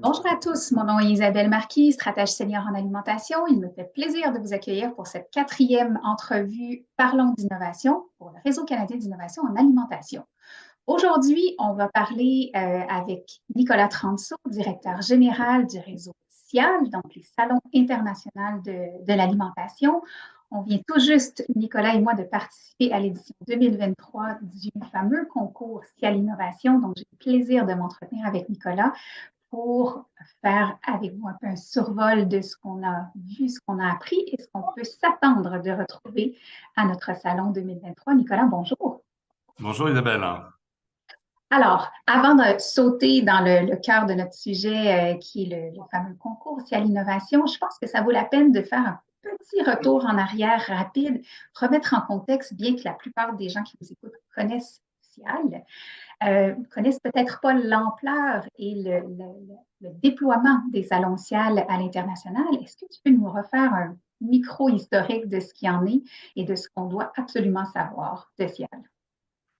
Bonjour à tous, mon nom est Isabelle Marquis, stratège senior en alimentation. Il me fait plaisir de vous accueillir pour cette quatrième entrevue Parlons d'innovation pour le Réseau canadien d'innovation en alimentation. Aujourd'hui, on va parler avec Nicolas Transo, directeur général du réseau SIAL, donc les Salons internationaux de l'alimentation. On vient tout juste, Nicolas et moi, de participer à l'édition 2023 du fameux concours SIAL Innovation. Donc, j'ai le plaisir de m'entretenir avec Nicolas pour faire avec vous un peu un survol de ce qu'on a vu, ce qu'on a appris et ce qu'on peut s'attendre de retrouver à notre salon 2023. Nicolas, bonjour. Bonjour Isabelle. Alors, avant de sauter dans le cœur de notre sujet, qui est le fameux concours à l'innovation, je pense que ça vaut la peine de faire un petit retour en arrière rapide, remettre en contexte, bien que la plupart des gens qui nous écoutent connaissent Cial, connaissent peut-être pas l'ampleur et le déploiement des salons Cial à l'international. Est-ce que tu peux nous refaire un micro historique de ce qui en est et de ce qu'on doit absolument savoir de Cial?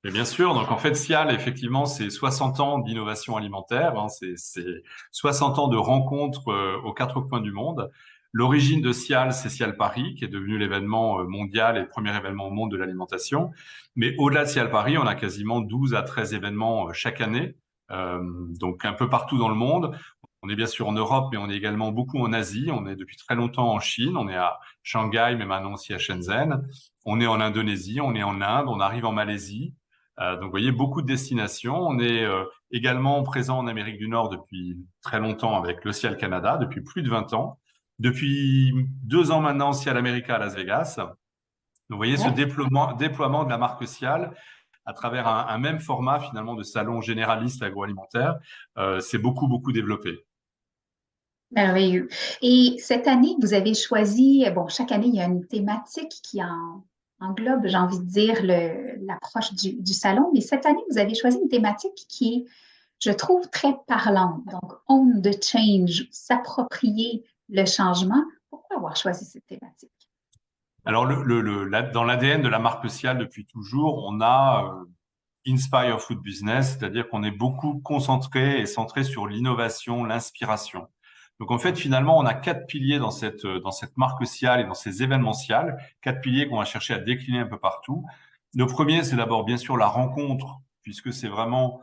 Et bien sûr, donc en fait, SIAL, effectivement, c'est 60 ans d'innovation alimentaire, hein, c'est 60 ans de rencontres aux quatre coins du monde. L'origine de SIAL, c'est SIAL Paris, qui est devenu l'événement mondial et le premier événement au monde de l'alimentation. Mais au-delà de SIAL Paris, on a quasiment 12 à 13 événements chaque année, euh, donc un peu partout dans le monde. On est bien sûr en Europe, mais on est également beaucoup en Asie. On est depuis très longtemps en Chine, on est à Shanghai, mais maintenant aussi à Shenzhen. On est en Indonésie, on est en Inde, on arrive en Malaisie. Donc, vous voyez, beaucoup de destinations. On est également présent en Amérique du Nord depuis très longtemps avec le Cial Canada, depuis plus de 20 ans. Depuis 2 ans maintenant, Cial America à Las Vegas. Donc, vous voyez ce Ouais. déploiement de la marque Cial à travers un même format finalement de salon généraliste agroalimentaire. C'est beaucoup, beaucoup développé. Merveilleux. Et cette année, vous avez choisi, bon, chaque année, il y a une thématique qui englobe, j'ai envie de dire, l'approche du salon, mais cette année, vous avez choisi une thématique qui est, je trouve, très parlante. Donc, own the change, s'approprier le changement. Pourquoi avoir choisi cette thématique? Alors, dans l'ADN de la marque Cial depuis toujours, on a Inspire Food Business, c'est-à-dire qu'on est beaucoup concentré et centré sur l'innovation, l'inspiration. Donc en fait, finalement, on a quatre piliers dans cette marque Cial et dans ces événementiels, quatre piliers qu'on va chercher à décliner un peu partout. Le premier, c'est d'abord bien sûr la rencontre, puisque c'est vraiment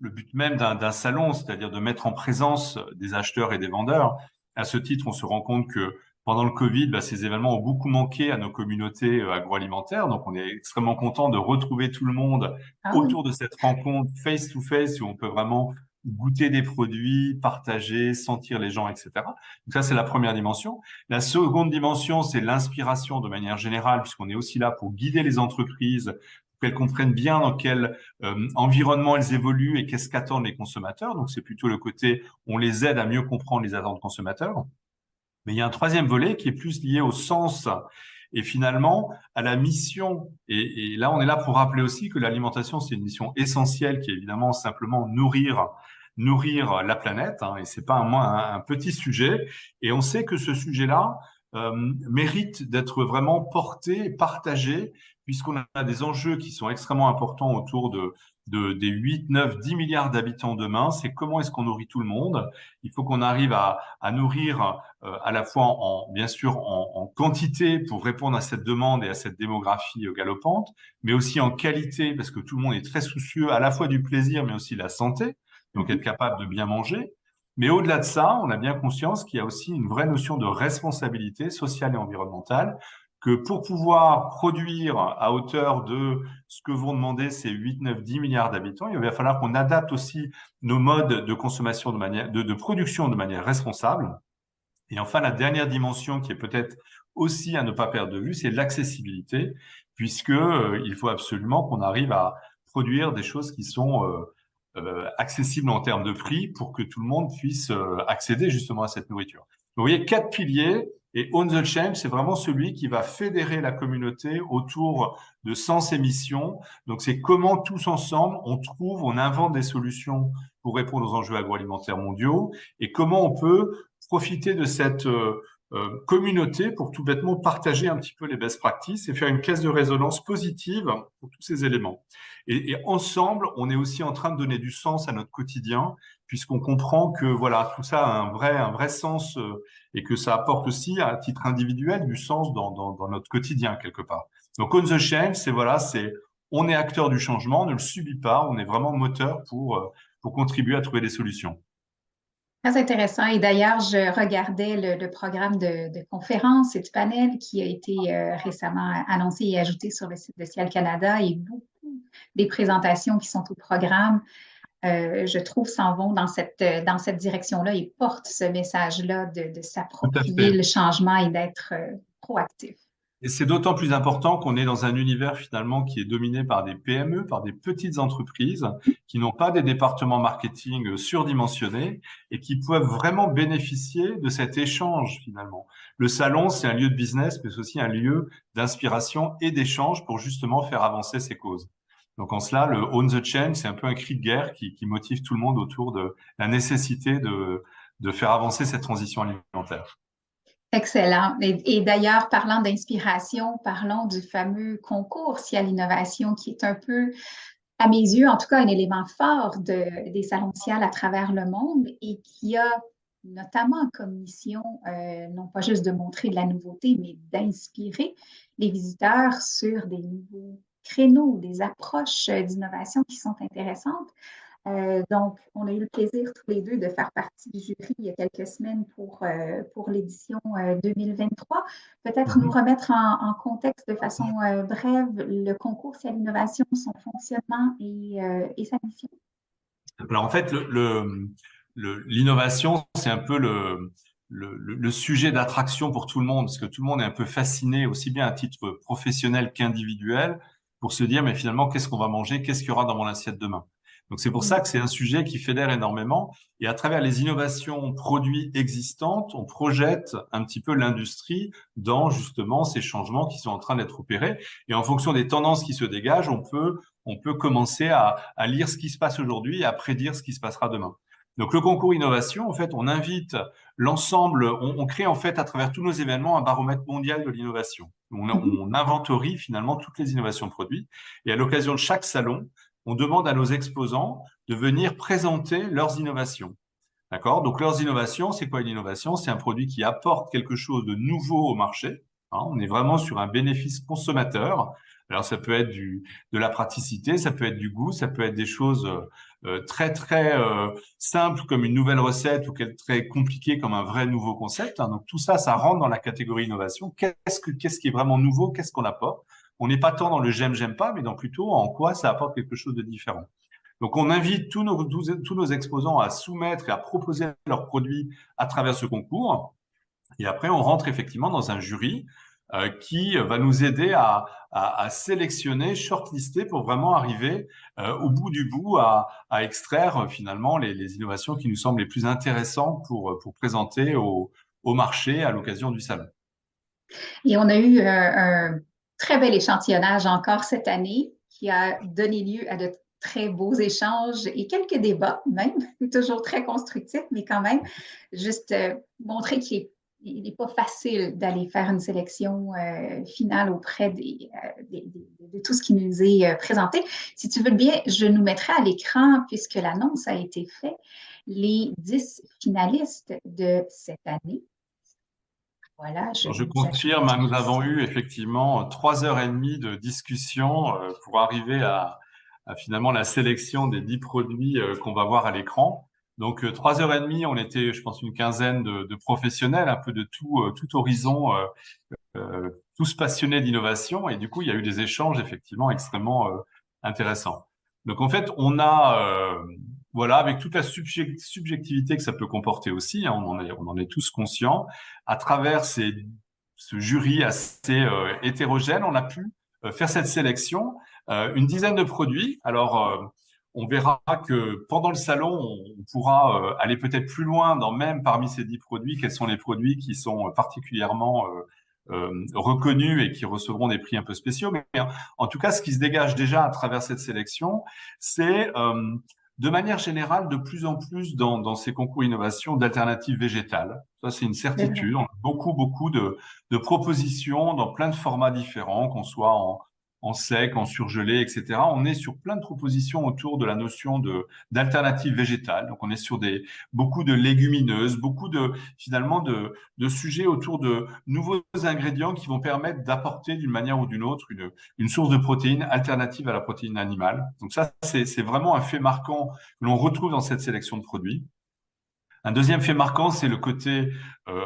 le but même d'un salon, c'est-à-dire de mettre en présence des acheteurs et des vendeurs. À ce titre, on se rend compte que pendant le Covid, ces événements ont beaucoup manqué à nos communautés agroalimentaires. Donc, on est extrêmement content de retrouver tout le monde Ah oui. autour de cette rencontre face-to-face où on peut vraiment goûter des produits, partager, sentir les gens, etc. Donc ça, c'est la première dimension. La seconde dimension, c'est l'inspiration de manière générale, puisqu'on est aussi là pour guider les entreprises, pour qu'elles comprennent bien dans quel environnement elles évoluent et qu'est-ce qu'attendent les consommateurs. Donc c'est plutôt le côté, on les aide à mieux comprendre les attentes consommateurs. Mais il y a un troisième volet qui est plus lié au sens et finalement à la mission. Et là, on est là pour rappeler aussi que l'alimentation, c'est une mission essentielle qui est évidemment simplement nourrir la planète. Hein, et c'est pas un petit sujet. Et on sait que ce sujet-là mérite d'être vraiment porté, partagé, puisqu'on a des enjeux qui sont extrêmement importants autour des 8, 9, 10 milliards d'habitants demain. C'est comment est-ce qu'on nourrit tout le monde. Il faut qu'on arrive à nourrir à la fois bien sûr en quantité pour répondre à cette demande et à cette démographie galopante, mais aussi en qualité parce que tout le monde est très soucieux à la fois du plaisir mais aussi de la santé, donc être Mhm. capable de bien manger. Mais au-delà de ça, on a bien conscience qu'il y a aussi une vraie notion de responsabilité sociale et environnementale, que pour pouvoir produire à hauteur de ce que vont demander ces 8, 9, 10 milliards d'habitants, il va falloir qu'on adapte aussi nos modes de consommation de production de manière responsable. Et enfin, la dernière dimension qui est peut-être aussi à ne pas perdre de vue, c'est l'accessibilité, puisque il faut absolument qu'on arrive à produire des choses qui sont accessibles en termes de prix pour que tout le monde puisse accéder justement à cette nourriture. Donc, vous voyez, quatre piliers. Et On the Change, c'est vraiment celui qui va fédérer la communauté autour de sens et mission. Donc, c'est comment tous ensemble, on invente des solutions pour répondre aux enjeux agroalimentaires mondiaux et comment on peut profiter de cette communauté pour tout bêtement partager un petit peu les best practices et faire une caisse de résonance positive pour tous ces éléments. Et ensemble, on est aussi en train de donner du sens à notre quotidien, puisqu'on comprend que voilà, tout ça a un vrai sens et que ça apporte aussi, à titre individuel, du sens dans notre quotidien quelque part. Donc, On the Change, on est acteur du changement, on ne le subit pas, on est vraiment moteur pour contribuer à trouver des solutions. Très intéressant. Et d'ailleurs, je regardais le programme de conférence et de panel qui a été récemment annoncé et ajouté sur le site de Ciel Canada et beaucoup des présentations qui sont au programme, je trouve, s'en vont dans cette direction-là et portent ce message-là de Tout à s'approprier fait. le changement et d'être proactif. Et c'est d'autant plus important qu'on est dans un univers finalement qui est dominé par des PME, par des petites entreprises qui n'ont pas des départements marketing surdimensionnés et qui peuvent vraiment bénéficier de cet échange finalement. Le salon, c'est un lieu de business, mais c'est aussi un lieu d'inspiration et d'échange pour justement faire avancer ces causes. Donc en cela, le Own the Change, c'est un peu un cri de guerre qui motive tout le monde autour de la nécessité de faire avancer cette transition alimentaire. Excellent. Et d'ailleurs, parlant d'inspiration, parlons du fameux concours Ciel Innovation qui est un peu, à mes yeux, en tout cas, un élément fort des salons Ciel à travers le monde et qui a notamment comme mission, non pas juste de montrer de la nouveauté, mais d'inspirer les visiteurs sur des nouveaux créneaux, des approches d'innovation qui sont intéressantes. Donc, on a eu le plaisir tous les deux de faire partie du jury il y a quelques semaines pour l'édition 2023. Peut-être nous remettre en contexte de façon brève le concours Ciel Innovation, son fonctionnement et sa mission. Alors en fait, l'innovation, c'est un peu le sujet d'attraction pour tout le monde, parce que tout le monde est un peu fasciné, aussi bien à titre professionnel qu'individuel, pour se dire, mais finalement, qu'est-ce qu'on va manger, qu'est-ce qu'il y aura dans mon assiette demain? Donc c'est pour ça que c'est un sujet qui fédère énormément. Et à travers les innovations produits existantes, on projette un petit peu l'industrie dans justement ces changements qui sont en train d'être opérés. Et en fonction des tendances qui se dégagent, on peut commencer à lire ce qui se passe aujourd'hui et à prédire ce qui se passera demain. Donc le concours innovation, en fait, on invite l'ensemble, on crée en fait à travers tous nos événements un baromètre mondial de l'innovation. On inventorie finalement toutes les innovations produites et à l'occasion de chaque salon, on demande à nos exposants de venir présenter leurs innovations. D'accord? Donc leurs innovations, c'est quoi une innovation? C'est un produit qui apporte quelque chose de nouveau au marché. Hein, on est vraiment sur un bénéfice consommateur. Alors ça peut être de la praticité, ça peut être du goût, ça peut être des choses très simples comme une nouvelle recette ou très compliquées comme un vrai nouveau concept. Hein. Donc tout ça, ça rentre dans la catégorie innovation. Qu'est-ce qui est vraiment nouveau? Qu'est-ce qu'on apporte? On n'est pas tant dans le j'aime pas, mais dans plutôt en quoi ça apporte quelque chose de différent. Donc, on invite tous nos exposants à soumettre et à proposer leurs produits à travers ce concours. Et après, on rentre effectivement dans un jury qui va nous aider à sélectionner, shortlister pour vraiment arriver au bout du bout à extraire finalement les innovations qui nous semblent les plus intéressantes pour présenter au marché à l'occasion du salon. Et on a eu un très bel échantillonnage encore cette année qui a donné lieu à de très beaux échanges et quelques débats même, toujours très constructifs, mais quand même, juste montrer qu'il n'est pas facile d'aller faire une sélection finale auprès de tout ce qui nous est présenté. Si tu veux bien, je nous mettrai à l'écran, puisque l'annonce a été faite, les 10 finalistes de cette année. Voilà, Je confirme, hein, nous avons eu effectivement 3 heures et demie de discussion pour arriver à finalement la sélection des 10 produits qu'on va voir à l'écran. Donc 3 heures et demie, on était, je pense, une quinzaine de professionnels, un peu de tout horizon, tous passionnés d'innovation. Et du coup, il y a eu des échanges effectivement extrêmement intéressants. Donc en fait, on a voilà, avec toute la subjectivité que ça peut comporter aussi, hein, on en est tous conscients, à travers ce jury assez hétérogène, on a pu faire cette sélection, une dizaine de produits. Alors, on verra que pendant le salon, on pourra aller peut-être plus loin dans même parmi ces 10 produits, quels sont les produits qui sont particulièrement reconnus et qui recevront des prix un peu spéciaux. Mais en tout cas, ce qui se dégage déjà à travers cette sélection, c'est de manière générale, de plus en plus dans ces concours innovation d'alternatives végétales. Ça, c'est une certitude. On a beaucoup de propositions dans plein de formats différents, qu'on soit en sec, en surgelé, etc. On est sur plein de propositions autour de la notion d'alternatives végétales. Donc, on est sur beaucoup de légumineuses, beaucoup finalement de sujets autour de nouveaux ingrédients qui vont permettre d'apporter d'une manière ou d'une autre une source de protéines alternative à la protéine animale. Donc ça, c'est vraiment un fait marquant que l'on retrouve dans cette sélection de produits. Un deuxième fait marquant, c'est le côté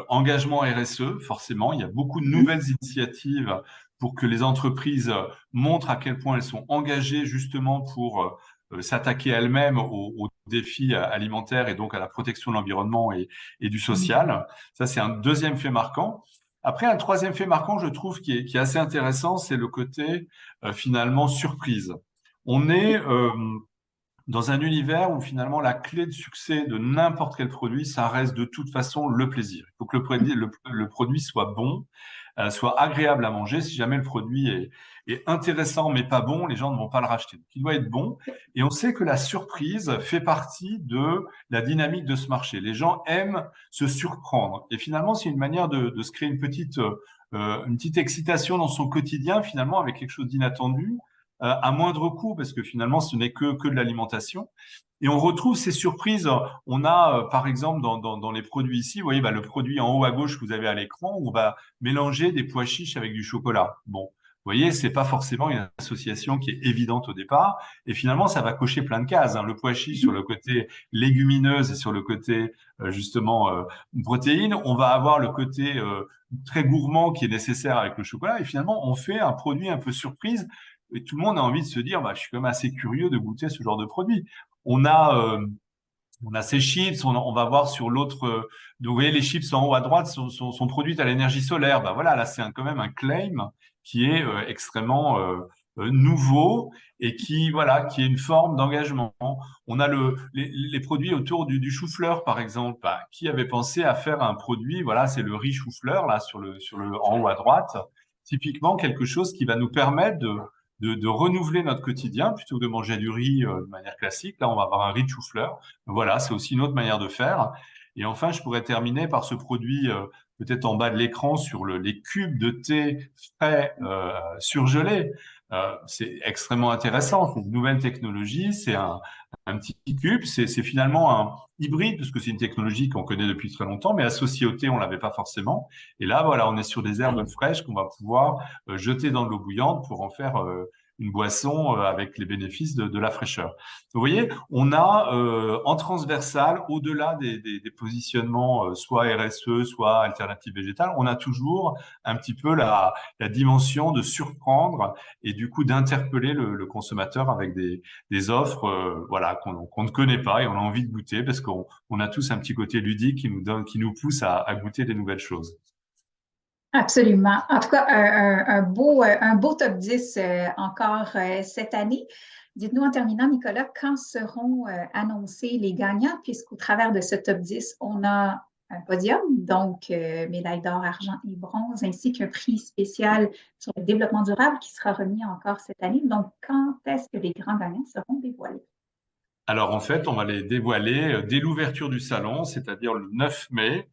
engagement RSE. Forcément, il y a beaucoup de nouvelles initiatives pour que les entreprises montrent à quel point elles sont engagées justement pour s'attaquer elles-mêmes aux défis alimentaires et donc à la protection de l'environnement et du social. Ça, c'est un deuxième fait marquant. Après, un troisième fait marquant, je trouve, qui est assez intéressant, c'est le côté finalement surprise. On est dans un univers où finalement la clé de succès de n'importe quel produit, ça reste de toute façon le plaisir. Il faut que le produit soit bon, soit agréable à manger. Si jamais le produit est intéressant mais pas bon, les gens ne vont pas le racheter. Donc, il doit être bon. Et on sait que la surprise fait partie de la dynamique de ce marché. Les gens aiment se surprendre. Et finalement, c'est une manière de se créer une petite excitation dans son quotidien, finalement, avec quelque chose d'inattendu à moindre coût, parce que finalement, ce n'est que de l'alimentation. Et on retrouve ces surprises. On a, par exemple, dans les produits ici, vous voyez, bah, le produit en haut à gauche que vous avez à l'écran, on va mélanger des pois chiches avec du chocolat. Bon, vous voyez, c'est pas forcément une association qui est évidente au départ. Et finalement, ça va cocher plein de cases, hein. Le pois chiche sur le côté légumineuse et sur le côté, justement, protéines. On va avoir le côté très gourmand qui est nécessaire avec le chocolat. Et finalement, on fait un produit un peu surprise et tout le monde a envie de se dire, bah, je suis quand même assez curieux de goûter ce genre de produit. On a, euh, on a ces chips, on va voir sur l'autre, vous voyez les chips en haut à droite sont produites à l'énergie solaire. Bah voilà, là c'est quand même un claim qui est extrêmement nouveau et qui est une forme d'engagement. On a les produits autour du chou-fleur par exemple. Bah, qui avait pensé à faire un produit, voilà, c'est le riz chou-fleur là en haut à droite, typiquement quelque chose qui va nous permettre de renouveler notre quotidien plutôt que de manger du riz de manière classique. Là, on va avoir un riz de chou-fleur. Voilà, c'est aussi une autre manière de faire. Et enfin, je pourrais terminer par ce produit peut-être en bas de l'écran sur les cubes de thé frais surgelés. C'est extrêmement intéressant. C'est une nouvelle technologie. C'est un petit cube. C'est finalement un hybride parce que c'est une technologie qu'on connaît depuis très longtemps, mais associée au thé, on l'avait pas forcément. Et là, voilà, on est sur des herbes fraîches qu'on va pouvoir jeter dans de l'eau bouillante pour en faire une boisson avec les bénéfices de la fraîcheur. Vous voyez, on a en transversal, au-delà des positionnements soit RSE, soit alternatives végétales, on a toujours un petit peu la dimension de surprendre et du coup d'interpeller le consommateur avec des offres voilà, qu'on ne connaît pas et on a envie de goûter parce qu'on a tous un petit côté ludique qui nous pousse à goûter des nouvelles choses. Absolument. En tout cas, un beau top 10 encore cette année. Dites-nous en terminant, Nicolas, quand seront annoncés les gagnants, puisqu'au travers de ce top 10, on a un podium, donc médaille d'or, argent et bronze, ainsi qu'un prix spécial sur le développement durable qui sera remis encore cette année. Donc, quand est-ce que les grands gagnants seront dévoilés? Alors en fait, on va les dévoiler dès l'ouverture du salon, c'est-à-dire le 9 mai,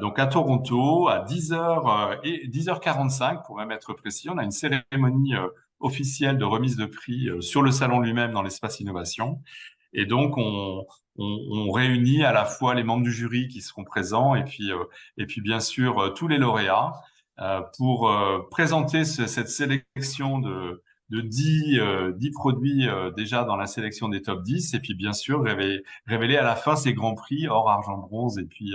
donc à Toronto, à 10h et 10h45 pour même être précis. On a une cérémonie officielle de remise de prix sur le salon lui-même dans l'espace innovation. Et donc on réunit à la fois les membres du jury qui seront présents et puis bien sûr tous les lauréats pour présenter cette sélection de 10 produits déjà dans la sélection des top 10 et puis bien sûr révéler à la fin ces grands prix, or, argent, bronze et puis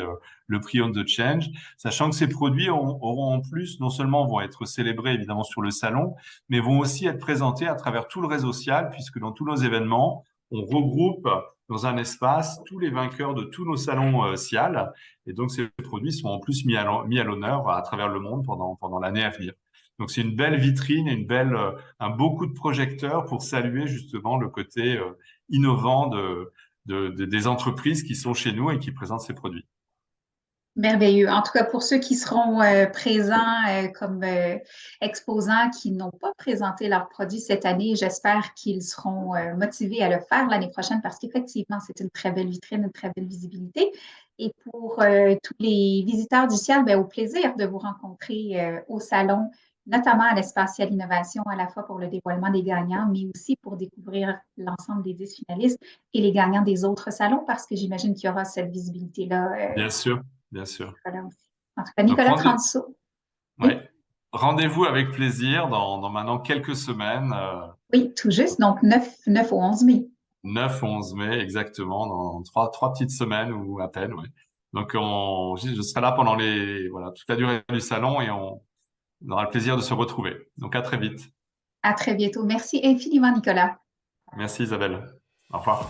le prix On the Change, sachant que ces produits auront en plus, non seulement vont être célébrés évidemment sur le salon, mais vont aussi être présentés à travers tout le réseau social, puisque dans tous nos événements, on regroupe dans un espace tous les vainqueurs de tous nos salons Cial. Et donc, ces produits sont en plus mis à l'honneur à travers le monde pendant l'année à venir. Donc, c'est une belle vitrine et un beau coup de projecteur pour saluer justement le côté innovant des entreprises qui sont chez nous et qui présentent ces produits. Merveilleux. En tout cas, pour ceux qui seront présents comme exposants qui n'ont pas présenté leurs produits cette année, j'espère qu'ils seront motivés à le faire l'année prochaine parce qu'effectivement, c'est une très belle vitrine, une très belle visibilité. Et pour tous les visiteurs du ciel, ben, au plaisir de vous rencontrer au salon notamment à l'Espatial Innovation, à la fois pour le dévoilement des gagnants, mais aussi pour découvrir l'ensemble des 10 finalistes et les gagnants des autres salons, parce que j'imagine qu'il y aura cette visibilité-là Bien sûr, bien sûr. aussi. En tout cas, Donc, Nicolas Transo. Oui, ouais. Rendez-vous avec plaisir dans maintenant quelques semaines, oui, tout juste, donc 9 au 11 mai. 9 ou 11 mai exactement, dans trois petites semaines ou à peine. Ouais. Donc, je serai là pendant voilà, toute la durée du salon et on aura le plaisir de se retrouver. Donc, à très vite. À très bientôt. Merci infiniment, Nicolas. Merci Isabelle. Au revoir.